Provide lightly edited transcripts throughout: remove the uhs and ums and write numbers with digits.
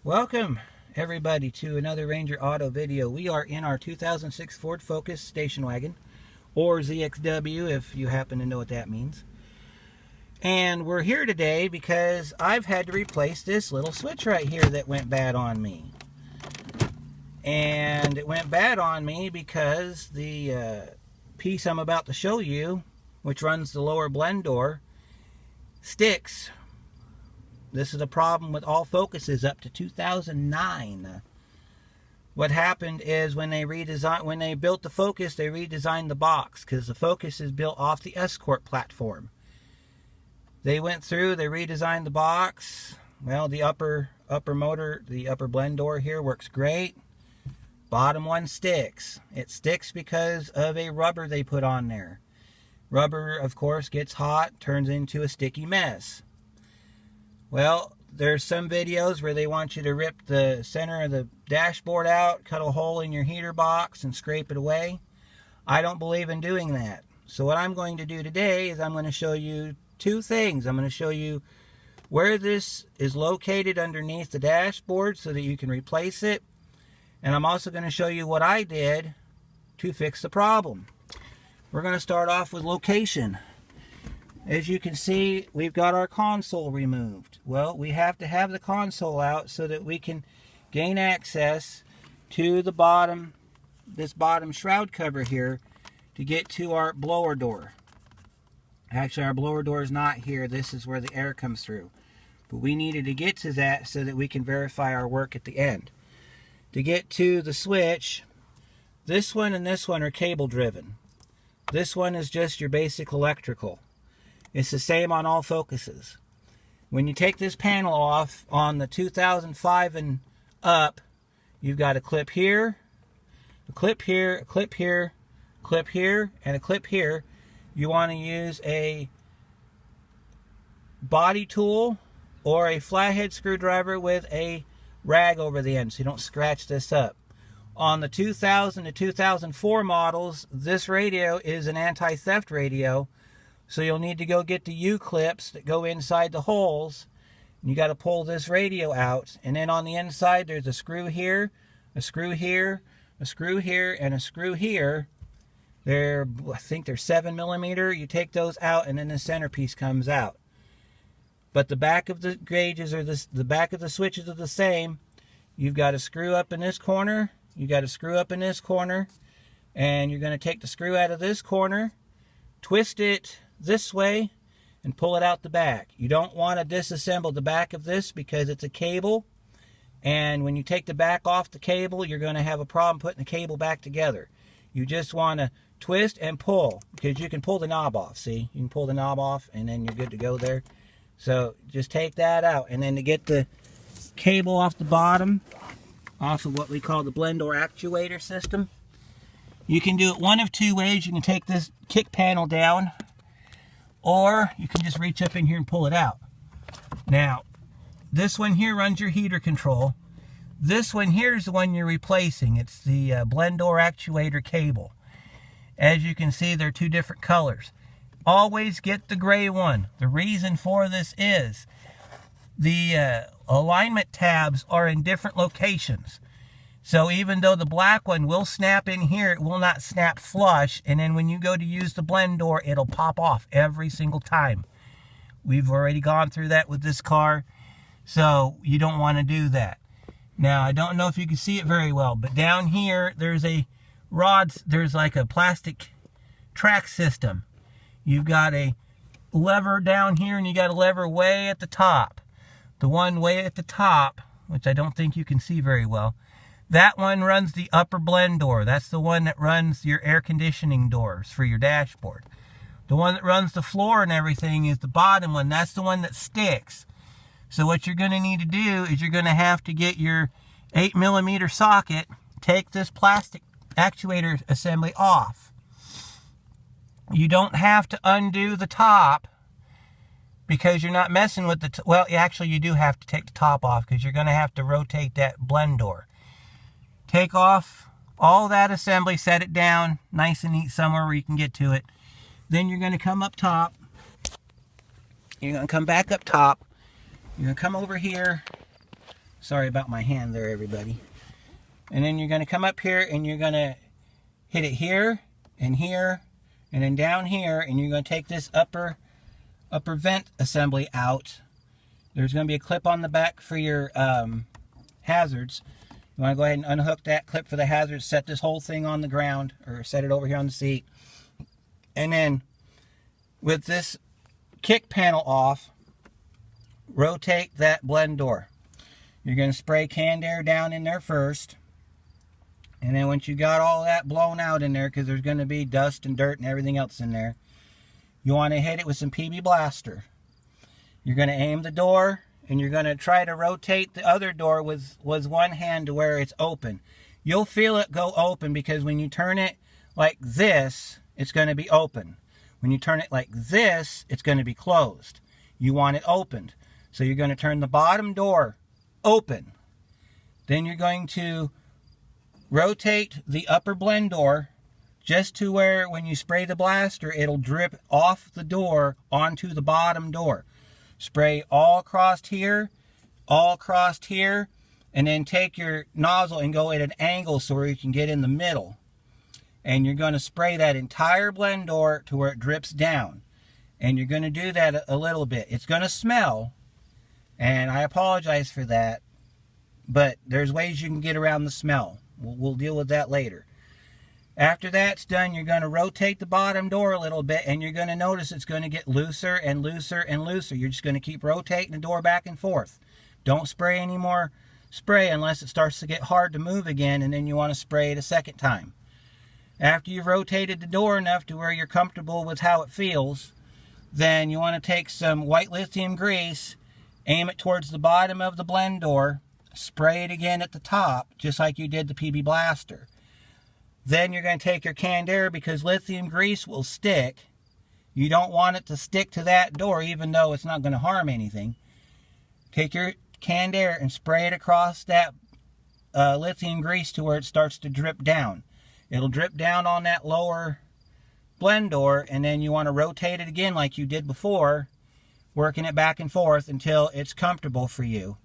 Welcome everybody to another Ranger Auto video. We are in our 2006 Ford Focus station wagon, or ZXW if you happen to know what that means. And we're here today because I've had to replace this little switch right here that went bad on me. And it went bad on me because the piece I'm about to show you, which runs the lower blend door, sticks. This is a problem with all Focuses up to 2009. What happened is when they built the Focus, they redesigned the box because the Focus is built off the Escort platform. They went through, they redesigned the box. Well, the upper motor, the upper blend door here works great. Bottom one sticks. It sticks because of a rubber they put on there. Rubber, of course, gets hot, turns into a sticky mess. Well, there's some videos where they want you to rip the center of the dashboard out, cut a hole in your heater box, and scrape it away. I don't believe in doing that. So what I'm going to do today is I'm going to show you two things. I'm going to show you where this is located underneath the dashboard so that you can replace it. And I'm also going to show you what I did to fix the problem. We're going to start off with location. As you can see, we've got our console removed. Well, we have to have the console out so that we can gain access to the bottom, this bottom shroud cover here, to get to our blower door. Actually, our blower door is not here. This is where the air comes through. But we needed to get to that so that we can verify our work at the end. To get to the switch, this one and this one are cable driven. This one is just your basic electrical. It's the same on all Focuses. When you take this panel off on the 2005 and up, you've got a clip here, a clip here, a clip here, a clip here, and a clip here. You want to use a body tool or a flathead screwdriver with a rag over the end so you don't scratch this up. On the 2000 to 2004 models, this radio is an anti-theft radio. So you'll need to go get the U-clips that go inside the holes. You got to pull this radio out. And then on the inside, there's a screw here, a screw here, a screw here, and a screw here. I think they're 7mm. You take those out, and then the centerpiece comes out. But the back of the gauges or the back of the switches are the same. You've got a screw up in this corner. You got a screw up in this corner. And you're going to take the screw out of this corner, twist it this way, and pull it out the back. You don't want to disassemble the back of this because it's a cable, and when you take the back off the cable, you're going to have a problem putting the cable back together. You just want to twist and pull, because you can pull the knob off. See, you can pull the knob off and then you're good to go there. So just take that out, and then to get the cable off the bottom, off of what we call the blend door actuator system, you can do it one of two ways. You can take this kick panel down, or you can just reach up in here and pull it out. Now, this one here runs your heater control. This one here is the one you're replacing. It's the blend door actuator cable. As you can see, they're two different colors. Always get the gray one. The reason for this is the alignment tabs are in different locations. So even though the black one will snap in here, it will not snap flush. And then when you go to use the blend door, it'll pop off every single time. We've already gone through that with this car. So you don't want to do that. Now, I don't know if you can see it very well, but down here, there's a rod. There's like a plastic track system. You've got a lever down here, and you got a lever way at the top. The one way at the top, which I don't think you can see very well, that one runs the upper blend door. That's the one that runs your air conditioning doors for your dashboard. The one that runs the floor and everything is the bottom one. That's the one that sticks. So what you're going to need to do is you're going to have to get your 8mm socket, take this plastic actuator assembly off. You don't have to undo the top because you're not messing with the... well, actually, you do have to take the top off because you're going to have to rotate that blend door. Take off all that assembly, set it down nice and neat somewhere where you can get to it. Then you're going to come up top. You're going to come back up top. You're going to come over here, Sorry about my hand there, everybody. And then you're going to come up here and you're going to hit it here and here and then down here, and you're going to take this upper vent assembly out. There's going to be a clip on the back for your hazards. You want to go ahead and unhook that clip for the hazards, set this whole thing on the ground, or set it over here on the seat. And then with this kick panel off, rotate that blend door. You're going to spray canned air down in there first. And then once you got all that blown out in there, because there's going to be dust and dirt and everything else in there, you want to hit it with some PB Blaster. You're going to aim the door, and you're going to try to rotate the other door with one hand to where it's open. You'll feel it go open, because when you turn it like this, it's going to be open. When you turn it like this, it's going to be closed. You want it opened. So you're going to turn the bottom door open. Then you're going to rotate the upper blend door just to where when you spray the blaster, it'll drip off the door onto the bottom door. Spray all across here, and then take your nozzle and go at an angle so where you can get in the middle. And you're going to spray that entire blend door to where it drips down. And you're going to do that a little bit. It's going to smell, and I apologize for that, but there's ways you can get around the smell. We'll deal with that later. After that's done, you're going to rotate the bottom door a little bit, and you're going to notice it's going to get looser and looser and looser. You're just going to keep rotating the door back and forth. Don't spray any more spray unless it starts to get hard to move again, and then you want to spray it a second time. After you've rotated the door enough to where you're comfortable with how it feels, then you want to take some white lithium grease, aim it towards the bottom of the blend door, spray it again at the top, just like you did the PB Blaster. Then you're going to take your canned air, because lithium grease will stick. You don't want it to stick to that door, even though it's not going to harm anything. Take your canned air and spray it across that lithium grease to where it starts to drip down. It'll drip down on that lower blend door, and then you want to rotate it again like you did before, working it back and forth until it's comfortable for you.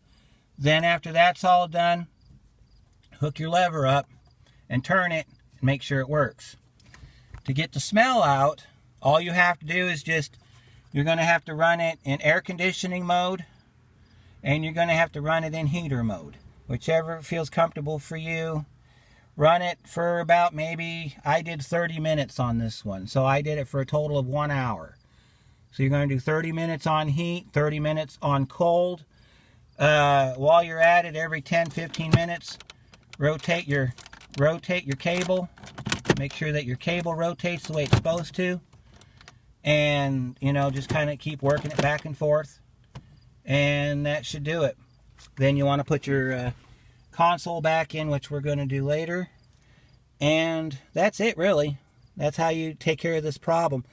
Then after that's all done, hook your lever up and turn it. Make sure it works. To get the smell out, all you have to do is you're going to have to run it in air conditioning mode, and you're going to have to run it in heater mode. Whichever feels comfortable for you. Run it for about maybe, I did 30 minutes on this one, so I did it for a total of 1 hour. So you're going to do 30 minutes on heat, 30 minutes on cold. While you're at it, every 10-15 minutes, rotate your cable. Make sure that your cable rotates the way it's supposed to, and just kind of keep working it back and forth, and that should do it. Then you want to put your console back in, which we're going to do later, and that's it, really. That's how you take care of this problem.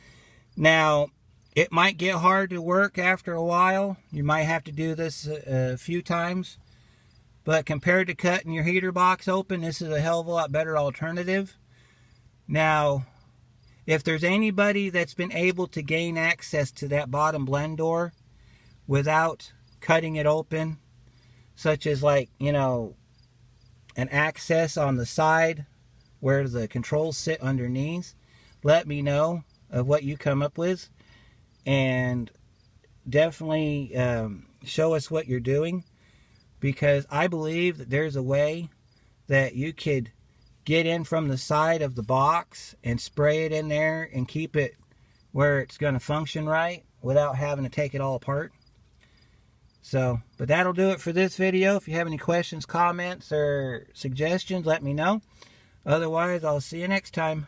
Now, it might get hard to work after a while. You might have to do this a few times. But compared to cutting your heater box open, this is a hell of a lot better alternative. Now, if there's anybody that's been able to gain access to that bottom blend door without cutting it open, such as an access on the side where the controls sit underneath, let me know of what you come up with, and definitely show us what you're doing. Because I believe that there's a way that you could get in from the side of the box and spray it in there and keep it where it's going to function right without having to take it all apart. So, but that'll do it for this video. If you have any questions, comments, or suggestions, let me know. Otherwise, I'll see you next time.